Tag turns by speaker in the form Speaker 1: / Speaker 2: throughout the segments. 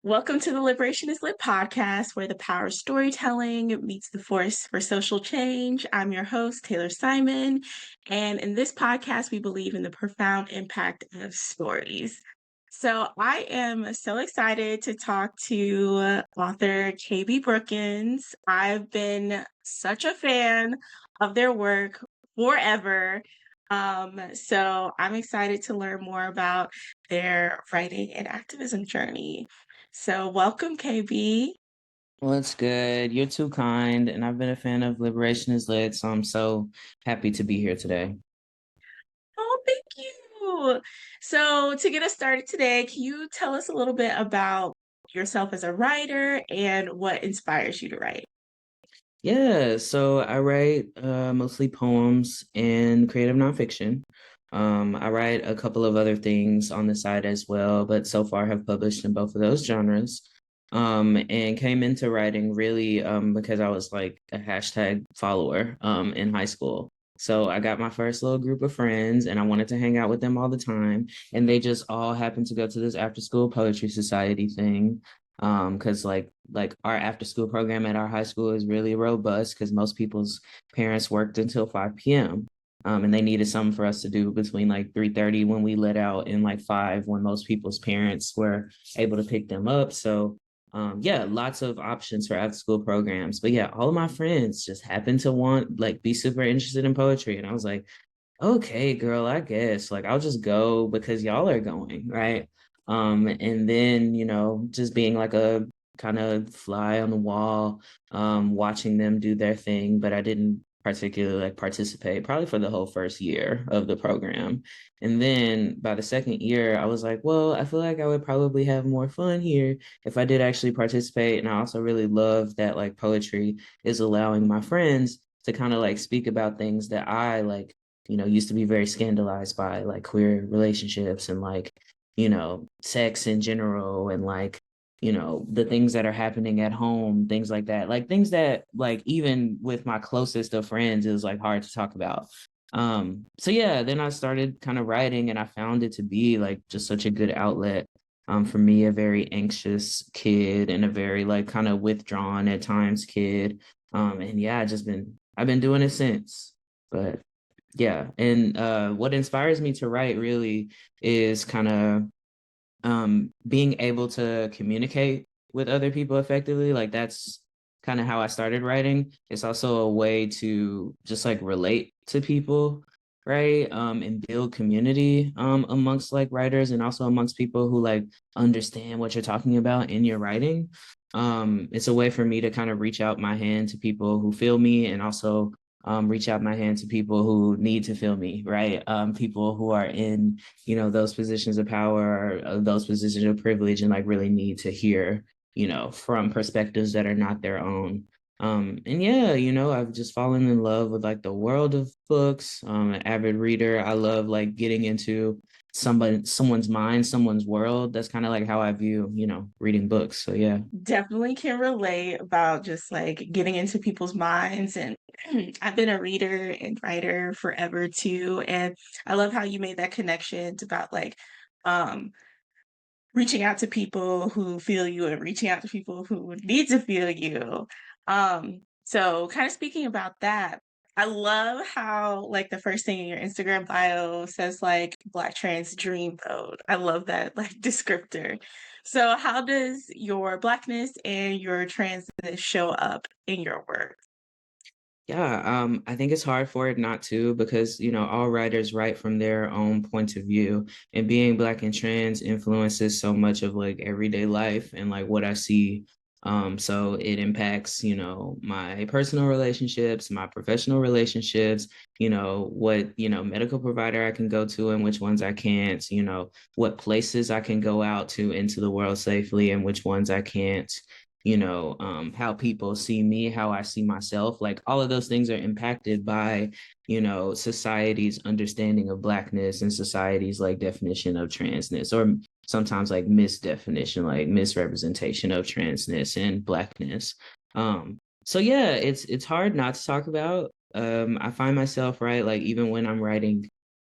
Speaker 1: Welcome to the Liberation is Lit podcast, where the power of storytelling meets the force for social change. I'm your host, Taylor Simon. And in this podcast, we believe in the profound impact of stories. So I am so excited to talk to author KB Brookins. I've been such a fan of their work forever. So I'm excited to learn more about their writing and activism journey. So welcome, KB.
Speaker 2: Well, it's good. You're too kind, and I've been a fan of Liberation is Lit, so I'm so happy to be here today.
Speaker 1: Oh, thank you. So to get us started today, can you tell us a little bit about yourself as a writer and what inspires you to write?
Speaker 2: Yeah, so I write mostly poems and creative nonfiction. I write a couple of other things on the side as well, but so far have published in both of those genres. And came into writing really because I was like a hashtag follower in high school. So I got my first little group of friends and I wanted to hang out with them all the time. And they just all happened to go to this after school poetry society thing. Because like our after school program at our high school is really robust because most people's parents worked until 5 p.m. And they needed something for us to do between like 3:30 when we let out and like 5 when most people's parents were able to pick them up. So yeah, lots of options for after school programs. But yeah, all of my friends just happened to want like be super interested in poetry. And I was like, okay, girl, I guess like I'll just go because y'all are going, right? And then, just being like a kind of fly on the wall, watching them do their thing, but I didn't particularly like participate probably for the whole first year of the program. And then by the second year, I was like, well, I feel like I would probably have more fun here if I did actually participate. And I also really love that like poetry is allowing my friends to kind of like speak about things that I like used to be very scandalized by like queer relationships and like, sex in general and like, the things that are happening at home, things like that, like things that like even with my closest of friends is like hard to talk about. So yeah, then I started kind of writing and I found it to be like just such a good outlet. For me, a very anxious kid and a very like kind of withdrawn at times kid. And yeah, I've been doing it since. But yeah, and what inspires me to write really is kind of being able to communicate with other people effectively. Like that's kind of how I started writing. It's also a way to just like relate to people, right? And build community amongst like writers and also amongst people who like understand what you're talking about in your writing. It's a way for me to kind of reach out my hand to people who feel me and also reach out my hand to people who need to feel me, right? People who are in, those positions of power, or those positions of privilege, and like really need to hear, from perspectives that are not their own. And yeah, I've just fallen in love with like the world of books. An avid reader. I love like getting into someone's mind, someone's world. That's kind of like how I view, reading books. So yeah.
Speaker 1: Definitely can relate about just like getting into people's minds. And I've been a reader and writer forever too. And I love how you made that connection about like um reaching out to people who feel you and reaching out to people who need to feel you. So kind of speaking about that, I love how like the first thing in your Instagram bio says like Black trans dreamboat. I love that like descriptor. So how does your Blackness and your transness show up in your work?
Speaker 2: Yeah, I think it's hard for it not to because, all writers write from their own point of view, and being Black and trans influences so much of like everyday life and like what I see. So it impacts, my personal relationships, my professional relationships, what, medical provider I can go to and which ones I can't, what places I can go out to into the world safely and which ones I can't, how people see me, how I see myself, like all of those things are impacted by, society's understanding of Blackness and society's like definition of transness, or sometimes like misdefinition, like misrepresentation of transness and Blackness. So yeah, it's hard not to talk about. I find myself, right, like even when I'm writing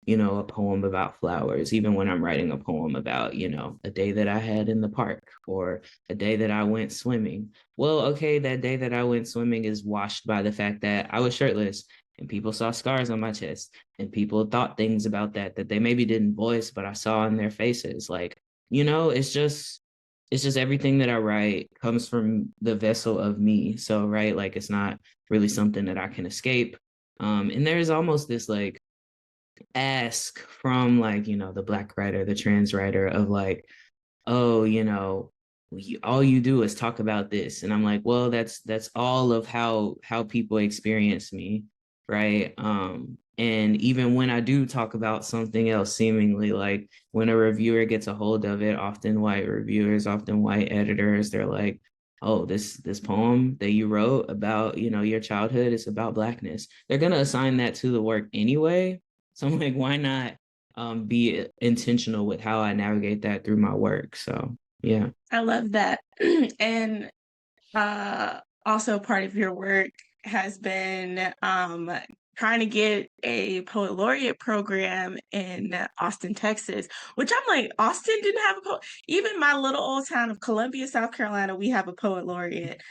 Speaker 2: a poem about flowers, even when I'm writing a poem about, a day that I had in the park or a day that I went swimming. Well, okay, that day that I went swimming is washed by the fact that I was shirtless and people saw scars on my chest and people thought things about that they maybe didn't voice, but I saw in their faces. Like, it's just everything that I write comes from the vessel of me. So, right, like it's not really something that I can escape. And there's almost this like ask from like, the Black writer, the trans writer of like, oh, all you do is talk about this. And I'm like, well, that's all of how people experience me, right? And even when I do talk about something else, seemingly like when a reviewer gets a hold of it, often white reviewers, often white editors, they're like, oh, this poem that you wrote about, your childhood is about Blackness. They're gonna assign that to the work anyway. So I'm like, why not be intentional with how I navigate that through my work? So yeah.
Speaker 1: I love that. And also part of your work has been trying to get a poet laureate program in Austin, Texas, which I'm like, Austin didn't have a poet. Even my little old town of Columbia, South Carolina, we have a poet laureate,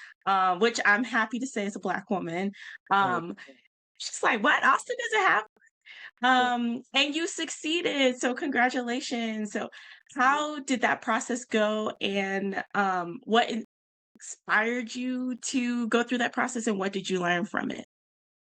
Speaker 1: which I'm happy to say is a Black woman.
Speaker 2: Right.
Speaker 1: Um, she's like, what? Austin doesn't have
Speaker 2: Yeah.
Speaker 1: and you succeeded, so congratulations. So how did that process go, and what inspired you to go through that process, and what did you learn from it?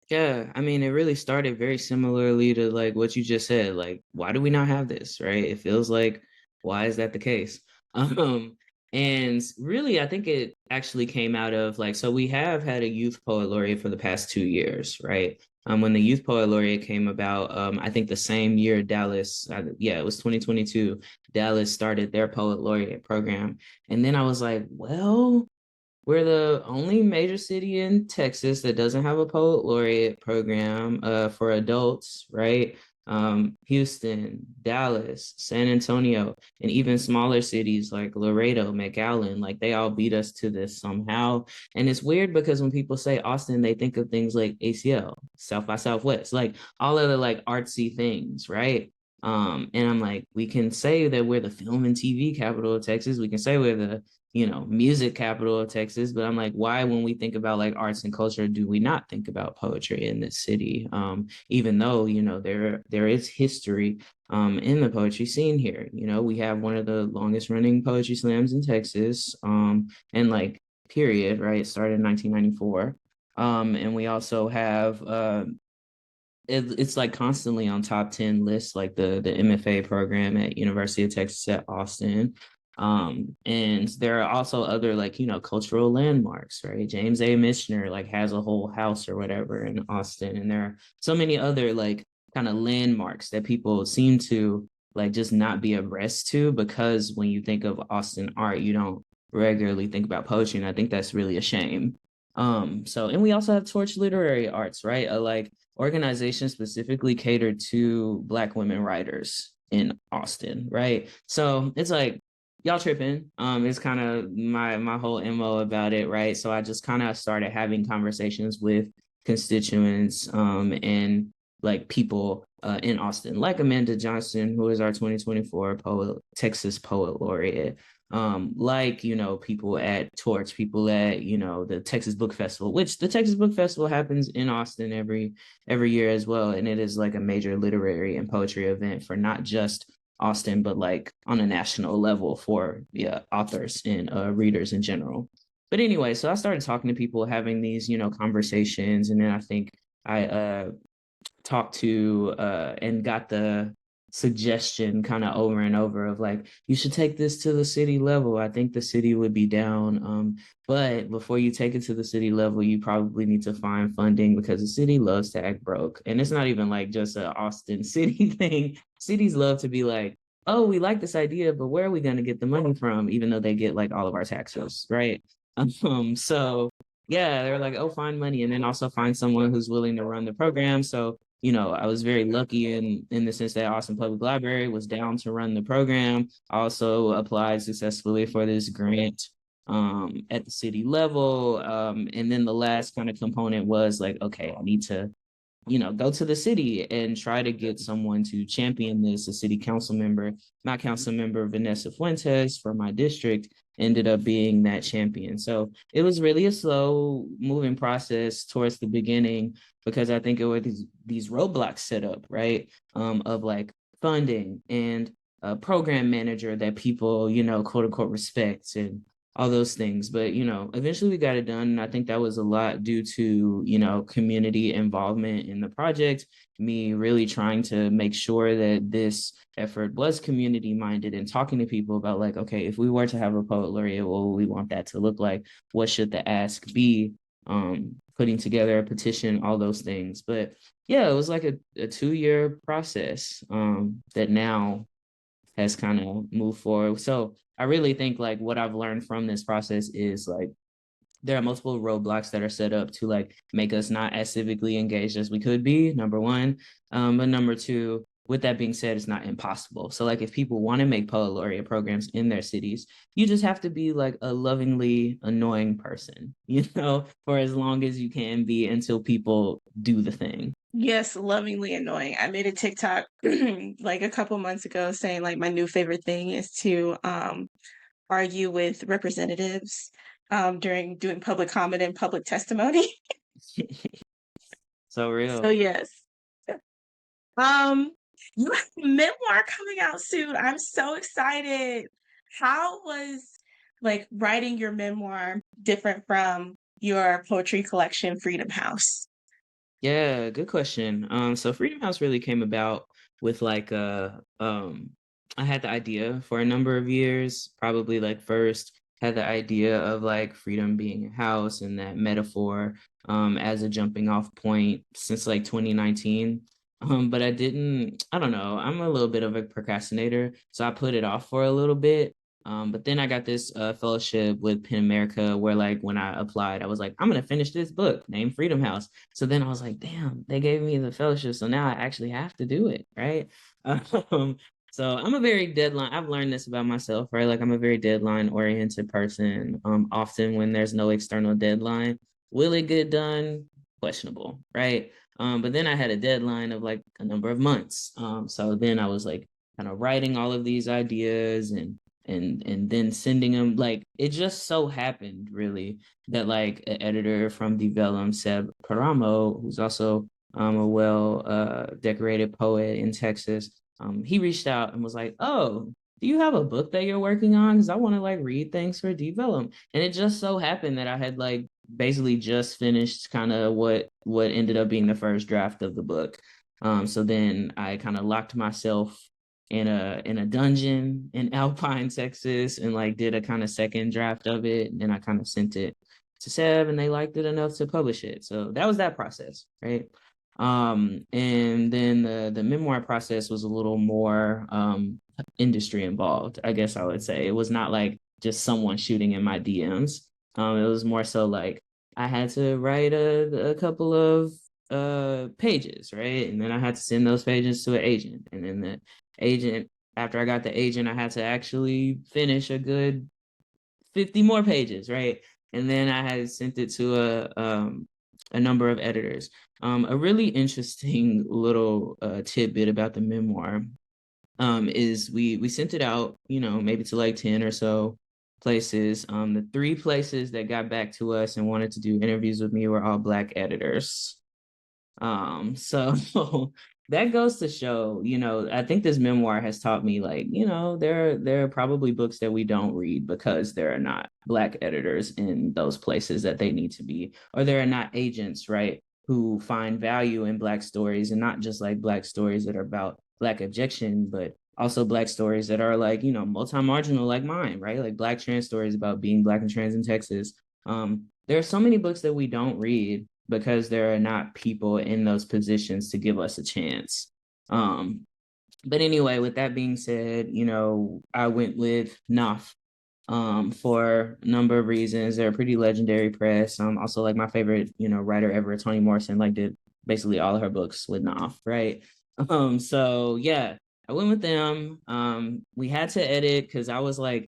Speaker 2: Yeah, I mean, it really started very similarly to like what you just said. Like, why do we not have this, right? It feels like, why is that the case? Um, and really, I think it actually came out of like, so we have had a youth poet laureate for the past 2 years, right? When the youth poet laureate came about, I think the same year Dallas, yeah, it was 2022, Dallas started their poet laureate program. And then I was like, well, we're the only major city in Texas that doesn't have a poet laureate program for adults, right? Houston, Dallas, San Antonio, and even smaller cities like Laredo, McAllen, like they all beat us to this somehow. And it's weird because when people say Austin, they think of things like ACL, South by Southwest, like all of the like artsy things, right? And I'm like, we can say that we're the film and TV capital of Texas. We can say we're the music capital of Texas. But I'm like, why, when we think about like arts and culture, do we not think about poetry in this city? Even though, there is history in the poetry scene here. We have one of the longest running poetry slams in Texas. And like, period, right? It started in 1994. And we also have it's like constantly on top 10 lists, like the MFA program at University of Texas at Austin. And there are also other like, cultural landmarks, right? James A. Michener like has a whole house or whatever in Austin. And there are so many other like kind of landmarks that people seem to like just not be abreast to, because when you think of Austin art, you don't regularly think about poetry. And I think that's really a shame. And we also have Torch Literary Arts, right? Like organization specifically catered to Black women writers in Austin, right? So it's like, y'all tripping. It's kind of my whole MO about it, right? So I just kind of started having conversations with constituents and like people in Austin, like Amanda Johnson, who is our 2024 Texas Poet Laureate, like people at Torch, people at the Texas Book Festival, which the Texas Book Festival happens in Austin every year as well, and it is like a major literary and poetry event for not just Austin, but like on a national level for authors and readers in general. But anyway, so I started talking to people, having these conversations, and then I think I talked to and got the suggestion kind of over and over of like, you should take this to the city level. I think the city would be down. But before you take it to the city level, you probably need to find funding, because the city loves to act broke. And it's not even like just a Austin city thing. Cities love to be like, oh, we like this idea, but where are we going to get the money from? Even though they get like all of our taxes, right? So yeah, they're like, oh, find money, and then also find someone who's willing to run the program. So I was very lucky in the sense that Austin Public Library was down to run the program. I also applied successfully for this grant at the city level. And then the last kind of component was like, okay, I need to go to the city and try to get someone to champion this. A city council member, my council member, Vanessa Fuentes for my district, ended up being that champion. So it was really a slow moving process towards the beginning because I think it was these roadblocks set up, right? Of like funding and a program manager that people, quote unquote, respect and all those things. But, eventually we got it done. And I think that was a lot due to, community involvement in the project, me really trying to make sure that this effort was community minded and talking to people about like, okay, if we were to have a poet laureate, what would we want that to look like? What should the ask be? Putting together a petition, all those things. But yeah, it was like a 2-year process that now has kind of moved forward. So I really think like what I've learned from this process is like there are multiple roadblocks that are set up to like make us not as civically engaged as we could be, number one. But number two, with that being said, it's not impossible. So like if people want to make poet laureate programs in their cities, you just have to be like a lovingly annoying person, for as long as you can be until people do the thing.
Speaker 1: Yes, lovingly annoying. I made a TikTok like a couple months ago saying like my new favorite thing is to argue with representatives during doing public comment and public testimony.
Speaker 2: So
Speaker 1: So
Speaker 2: real.
Speaker 1: yes. Um, you have a memoir coming out soon. I'm so excited. How was like writing your memoir different from your poetry collection, Freedom House?
Speaker 2: Yeah, good question. So Freedom House really came about with like I had the idea for a number of years, probably like first had the idea of like freedom being a house and that metaphor as a jumping off point since like 2019. But I don't know, I'm a little bit of a procrastinator, so I put it off for a little bit. But then I got this fellowship with Penn America where like when I applied, I was like, I'm gonna finish this book named Freedom House. So then I was like, damn, they gave me the fellowship. So now I actually have to do it, right? Um, so I'm a very deadline. I've learned this about myself, right? Like I'm a very deadline oriented person. Often when there's no external deadline, will it get done? Questionable, right? But then I had a deadline of like a number of months. So then I was like kind of writing all of these ideas and then sending them. Like it just so happened really that like an editor from the Vellum, Seb Paramo, who's also a well decorated poet in Texas, he reached out and was like, "Oh, do you have a book that you're working on? Because I want to like read things for Vellum." And it just so happened that I had like basically just finished kind of what ended up being the first draft of the book. So then I kind of locked myself in a dungeon in Alpine, Texas, and like did a kind of second draft of it. And then I kind of sent it to Seb and they liked it enough to publish it. So that was that process, right? And then the memoir process was a little more industry involved, I guess I would say. It was not like just someone shooting in my DMs. It was more so like I had to write a couple of pages, right? And then I had to send those pages to an agent. And then the agent, after I got the agent, I had to actually finish a good 50 more pages, right? And then I had sent it to a number of editors. A really interesting little tidbit about the memoir is we sent it out, maybe to like 10 or so places. The 3 places that got back to us and wanted to do interviews with me were all Black editors. So that goes to show, I think this memoir has taught me like, there are probably books that we don't read because there are not Black editors in those places that they need to be, or there are not agents, right, who find value in Black stories and not just like Black stories that are about Black objection, but also Black stories that are like, multi-marginal like mine, right? Like Black trans stories about being Black and trans in Texas. There are so many books that we don't read because there are not people in those positions to give us a chance. But anyway, with that being said, I went with NAF for a number of reasons. They're a pretty legendary press. Also like my favorite, writer ever, Toni Morrison, like did basically all of her books with NAF, right? So yeah, I went with them. We had to edit because I was like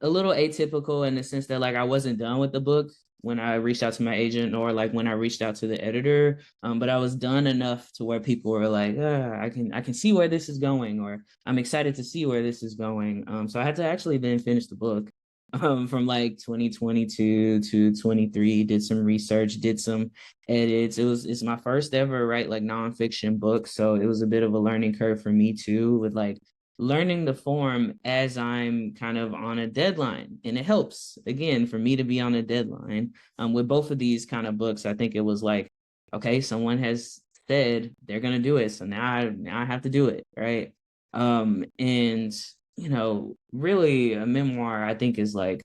Speaker 2: a little atypical in the sense that like I wasn't done with the book. when I reached out to my agent or like when I reached out to the editor. But I was done enough to where people were like, I can see where this is going, or I'm excited to see where this is going. So I had to actually then finish the book. From like 2022 to 23, did some research, did some edits. It's my first ever like nonfiction book, so it was a bit of a learning curve for me too, with like learning the form as I'm kind of on a deadline. And it helps again for me to be on a deadline. With both of these kind of books, I think it was like, okay, someone has said they're gonna do it, so now I have to do it, right? And really a memoir, I think, is like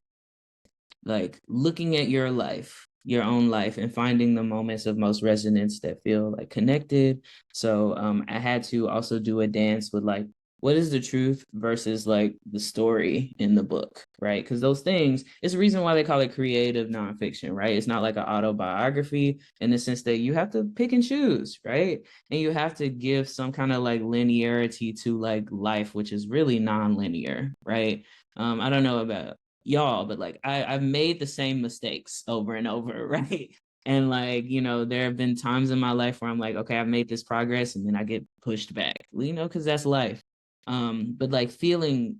Speaker 2: looking at your life, your own life, and finding the moments of most resonance that feel like connected. So I had to also do a dance with like, what is the truth versus like the story in the book, right? Because those things, it's the reason why they call it creative nonfiction, right? It's not like an autobiography in the sense that you have to pick and choose, right? And you have to give some kind of like linearity to like life, which is really non-linear, right? I don't know about y'all, but like I've made the same mistakes over and over, right? And like, there have been times in my life where I'm like, okay, I've made this progress and then I get pushed back, because that's life. But like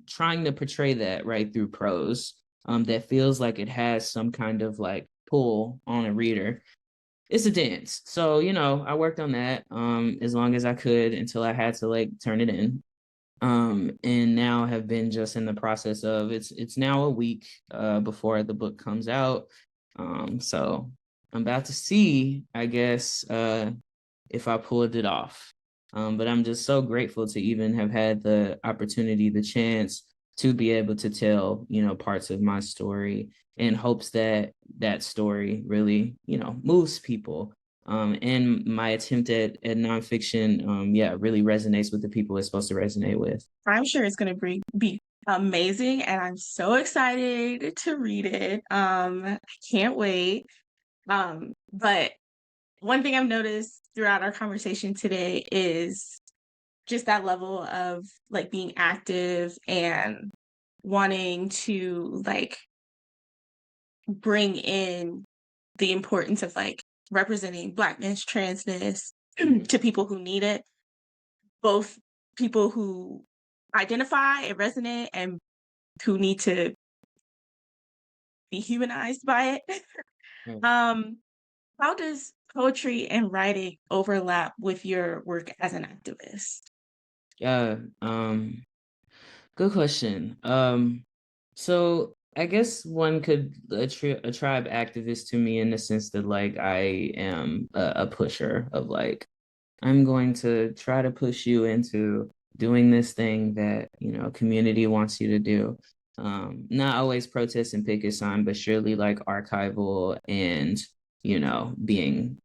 Speaker 2: trying to portray that right through prose, that feels like it has some kind of like pull on a reader. It's a dance. So, I worked on that as long as I could until I had to like turn it in. And now have been just in the process of it's now a week before the book comes out. So I'm about to see, I guess, if I pulled it off. But I'm just so grateful to even have had the opportunity, the chance to be able to tell, parts of my story, in hopes that that story really, moves people. And my attempt at nonfiction, yeah, really resonates with the people it's supposed to resonate with.
Speaker 1: I'm sure it's going to be amazing, and I'm so excited to read it. I can't wait. But one thing I've noticed throughout our conversation today is just that level of like being active and wanting to like bring in the importance of like representing blackness, transness to people who need it, both people who identify and resonate and who need to be humanized by it.
Speaker 2: Right.
Speaker 1: um, how does poetry and writing overlap with your work as an activist?
Speaker 2: Yeah, good question. So I guess one could a tribe activist to me in the sense that like I am a pusher of like, I'm going to try to push you into doing this thing that, community wants you to do. Not always protest and picket sign, but surely like archival and, being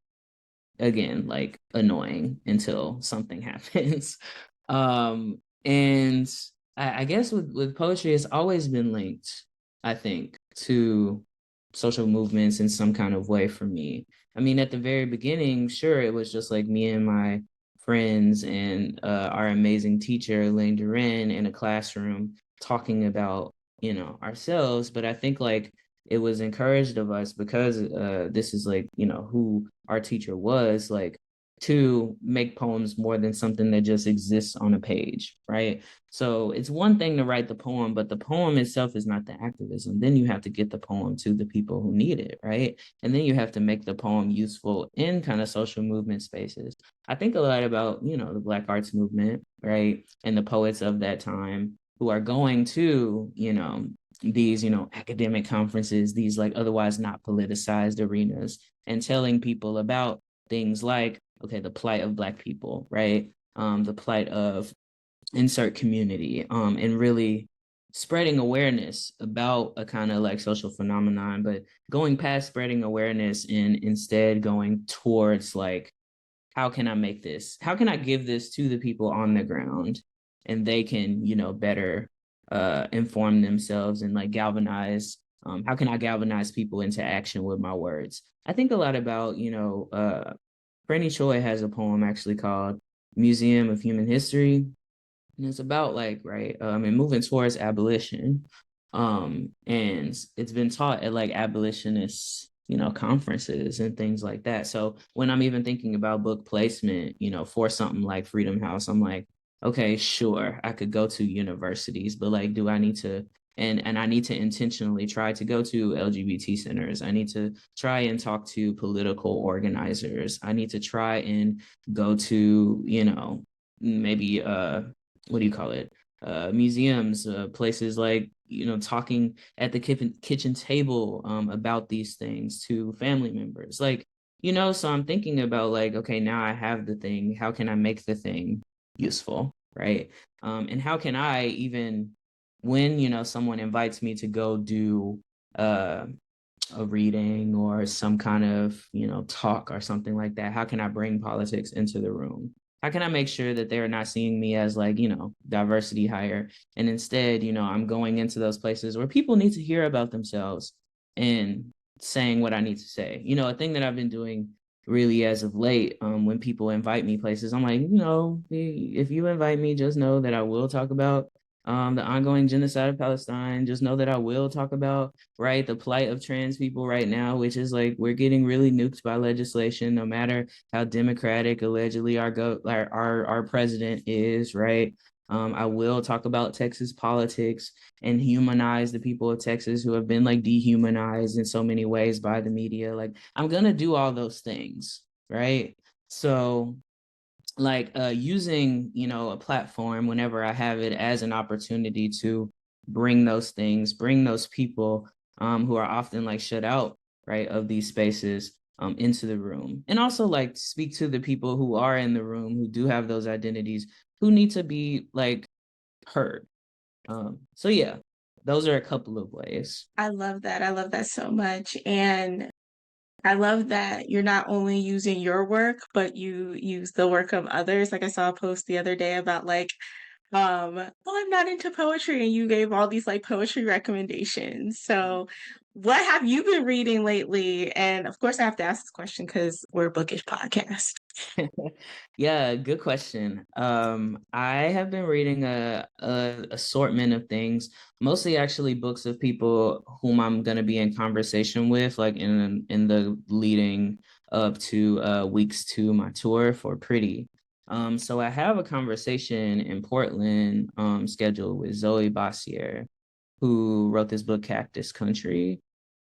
Speaker 2: again like annoying until something happens. And I guess with poetry, it's always been linked, I think, to social movements in some kind of way for me. I mean, at the very beginning, sure, it was just like me and my friends and our amazing teacher, Lane Duran, in a classroom talking about, ourselves. But I think like it was encouraged of us because this is like, who our teacher was, like, to make poems more than something that just exists on a page, right? So it's one thing to write the poem, but the poem itself is not the activism. Then you have to get the poem to the people who need it, right? And then you have to make the poem useful in kind of social movement spaces. I think a lot about, the Black arts movement, right? And the poets of that time who are going to, these, academic conferences, these like otherwise not politicized arenas, and telling people about things like, okay, the plight of Black people, right? The plight of insert community, and really spreading awareness about a kind of like social phenomenon, but going past spreading awareness and instead going towards like, how can I make this? How can I give this to the people on the ground and they can, better inform themselves and like galvanize. How can I galvanize people into action with my words? I think a lot about, Franny Choi has a poem actually called Museum of Human History. And it's about like, right, and moving towards abolition. And it's been taught at like abolitionist conferences and things like that. So when I'm even thinking about book placement, for something like Freedom House, I'm like, okay, sure, I could go to universities, but like, do I need to and I need to intentionally try to go to LGBT centers. I need to try and talk to political organizers. I need to try and go to, maybe what do you call it? Museums, places like, talking at the kitchen table about these things to family members. Like, so I'm thinking about like, okay, now I have the thing. How can I make the thing useful? Right. And how can I even when someone invites me to go do uh a reading or some kind of talk or something like that, how can I bring politics into the room? How can I make sure that they're not seeing me as like diversity hire, and instead I'm going into those places where people need to hear about themselves and saying what I need to say. A thing that I've been doing really as of late, when people invite me places, I'm like, if you invite me, just know that I will talk about the ongoing genocide of Palestine. Just know that I will talk about, right, the plight of trans people right now, which is like we're getting really nuked by legislation, no matter how democratic allegedly our president is, right? I will talk about Texas politics and humanize the people of Texas who have been like dehumanized in so many ways by the media. Like I'm gonna do all those things, right? So like using a platform whenever I have it as an opportunity to bring those things, bring those people who are often like shut out, right, of these spaces into the room, and also like speak to the people who are in the room who do have those identities who need to be like heard. So yeah, those are a couple of ways.
Speaker 1: I love that. I love that so much. And I love that you're not only using your work, but you use the work of others. Like I saw a post the other day about like, oh, I'm not into poetry, and you gave all these like poetry recommendations. So what have you been reading lately? And of course I have to ask this question because we're a bookish podcast.
Speaker 2: Yeah, good question. I have been reading a assortment of things, mostly actually books of people whom I'm gonna be in conversation with, like in the leading up to weeks to my tour for Pretty. So I have a conversation in Portland scheduled with Zoe Bossiere, who wrote this book Cactus Country.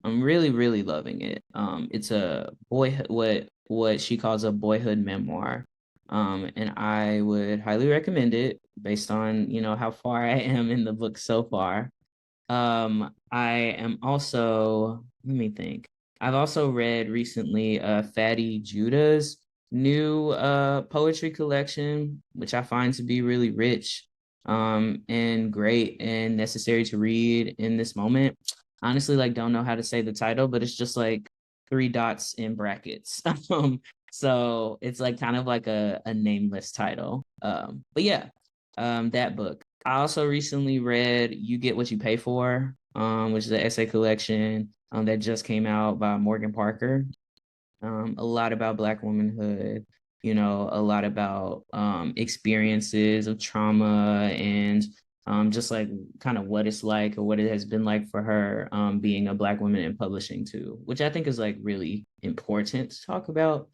Speaker 2: I'm really, really loving it. It's a boyhood, what she calls a boyhood memoir. And I would highly recommend it based on, how far I am in the book so far. I am also, let me think. I've also read recently Fady Joudah's new poetry collection, which I find to be really rich and great and necessary to read in this moment. Honestly, like don't know how to say the title, but it's just like three dots in brackets. So it's like kind of like a nameless title. But yeah, that book. I also recently read You Get What You Pay For, which is an essay collection that just came out by Morgan Parker. A lot about Black womanhood, a lot about experiences of trauma and just like kind of what it's like or what it has been like for her being a Black woman in publishing too, which I think is like really important to talk about.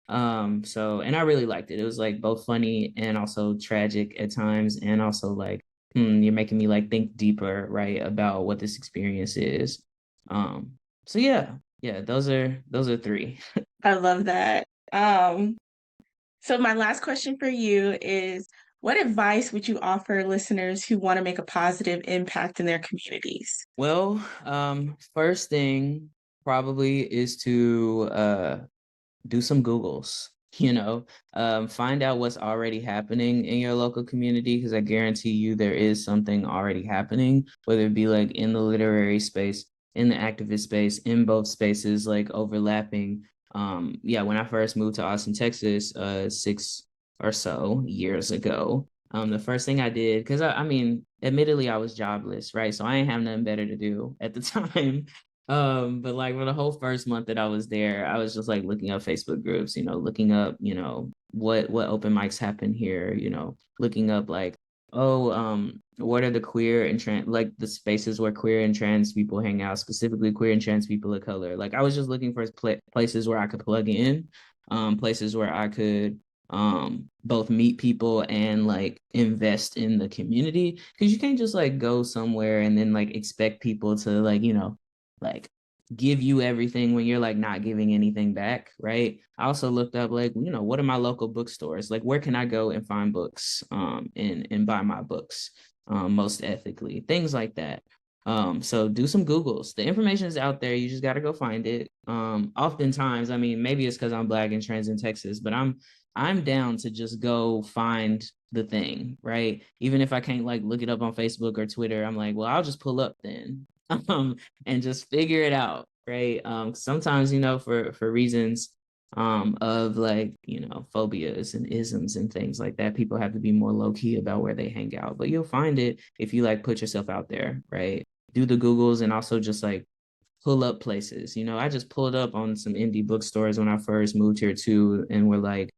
Speaker 2: And I really liked it. It was like both funny and also tragic at times, and also like, you're making me like think deeper, right, about what this experience is. So yeah, those are three.
Speaker 1: I love that. Um, so my last question for you is, what advice would you offer listeners who want to make a positive impact in their communities?
Speaker 2: Well, first thing probably is to do some Googles, find out what's already happening in your local community, because I guarantee you there is something already happening, whether it be like in the literary space, in the activist space, in both spaces, like overlapping. Yeah, when I first moved to Austin, Texas, 6 or so years ago, the first thing I did, because I mean, admittedly, I was jobless, right? So I ain't have nothing better to do at the time. But like for the whole first month that I was there, I was just like looking up Facebook groups, looking up, what open mics happen here, looking up like Oh, what are the queer and trans, like the spaces where queer and trans people hang out, specifically queer and trans people of color? Like I was just looking for places where I could plug in, places where I could both meet people and like invest in the community. Because you can't just like go somewhere and then like expect people to like, like give you everything when you're like not giving anything back, right? I also looked up like, what are my local bookstores? Like where can I go and find books and buy my books most ethically, things like that. So do some Googles. The information is out there. You just got to go find it. Oftentimes, I mean, maybe it's because I'm Black and trans in Texas, but I'm down to just go find the thing, right? Even if I can't like look it up on Facebook or Twitter, I'm like, well, I'll just pull up then. And just figure it out, right? Sometimes, for reasons of like, phobias and isms and things like that, people have to be more low key about where they hang out. But you'll find it if you like put yourself out there, right? Do the Googles and also just like pull up places. I just pulled up on some indie bookstores when I first moved here too, and we're like,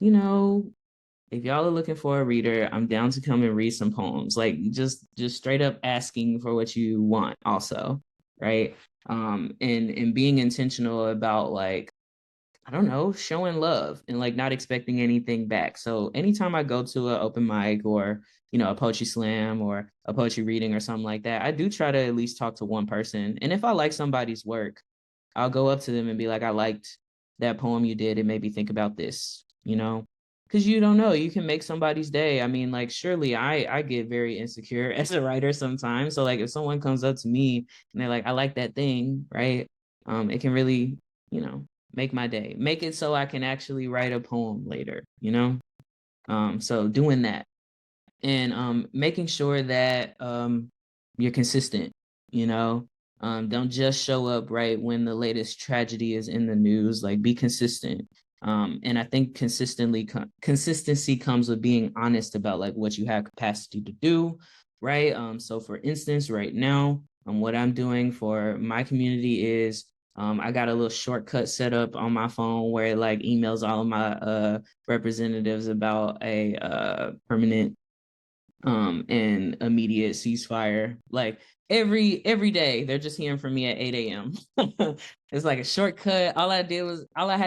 Speaker 2: you know, if y'all are looking for a reader, I'm down to come and read some poems. Like just straight up asking for what you want also, right? And being intentional about like, I don't know, showing love and like not expecting anything back. So anytime I go to an open mic or, a poetry slam or a poetry reading or something like that, I do try to at least talk to one person. And if I like somebody's work, I'll go up to them and be like, I liked that poem you did. It made me think about this. Because you don't know, you can make somebody's day. I mean, like, surely I get very insecure as a writer sometimes. So, like, if someone comes up to me and they're like, I like that thing, right? It can really, make my day, make it so I can actually write a poem later. So doing that and making sure that you're consistent, you know. Don't just show up right when the latest tragedy is in the news. Like be consistent. And I think consistency comes with being honest about like what you have capacity to do, right? So for instance, right now, what I'm doing for my community is I got a little shortcut set up on my phone where it like emails all of my representatives about a permanent and immediate ceasefire. Like every day, they're just hearing from me at 8 a.m. It's like a shortcut. All I had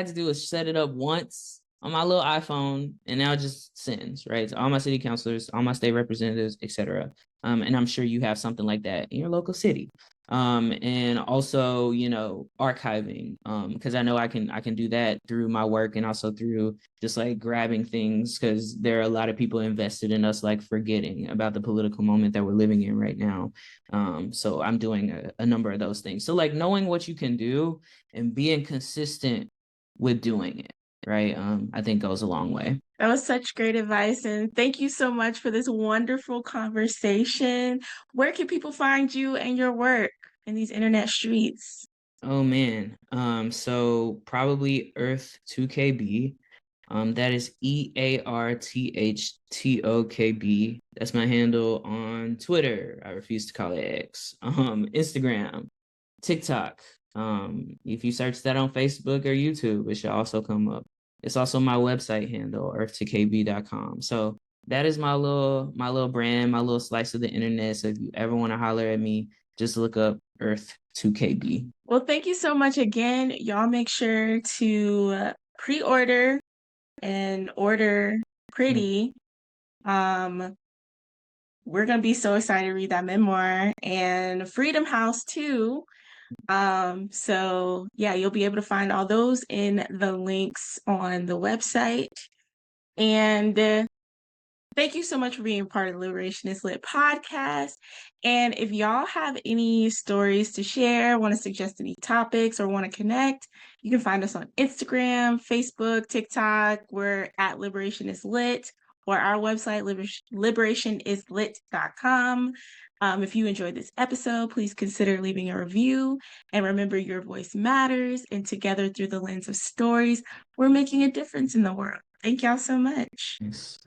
Speaker 2: to do was set it up once on my little iPhone, and now it just sends right to all my city councilors, all my state representatives, etc. And I'm sure you have something like that in your local city. And also, archiving, because I know I can do that through my work and also through just like grabbing things because there are a lot of people invested in us like forgetting about the political moment that we're living in right now. So I'm doing a number of those things. So like knowing what you can do and being consistent with doing it, right? I think goes a long way.
Speaker 1: That was such great advice. And thank you so much for this wonderful conversation. Where can people find you and your work in these internet streets?
Speaker 2: Oh man. So probably Earth 2KB. That is EARTHTOKB. That's my handle on Twitter. I refuse to call it X. Instagram, TikTok. If you search that on Facebook or YouTube, it should also come up. It's also my website handle, earth2kb.com. So that is my little brand, my little slice of the internet. So if you ever want to holler at me, just look up Earth2KB.
Speaker 1: Well, thank you so much again. Y'all make sure to pre-order and order pretty. Um, we're gonna be so excited to read that memoir and Freedom House too. So yeah, you'll be able to find all those in the links on the website. And thank you so much for being part of the Liberation is Lit podcast. And if y'all have any stories to share, want to suggest any topics, or want to connect, you can find us on Instagram, Facebook, TikTok. We're at Liberation is Lit, or our website, liberationislit.com. If you enjoyed this episode, please consider leaving a review. And remember, your voice matters. And together, through the lens of stories, we're making a difference in the world. Thank y'all so much.
Speaker 2: Yes.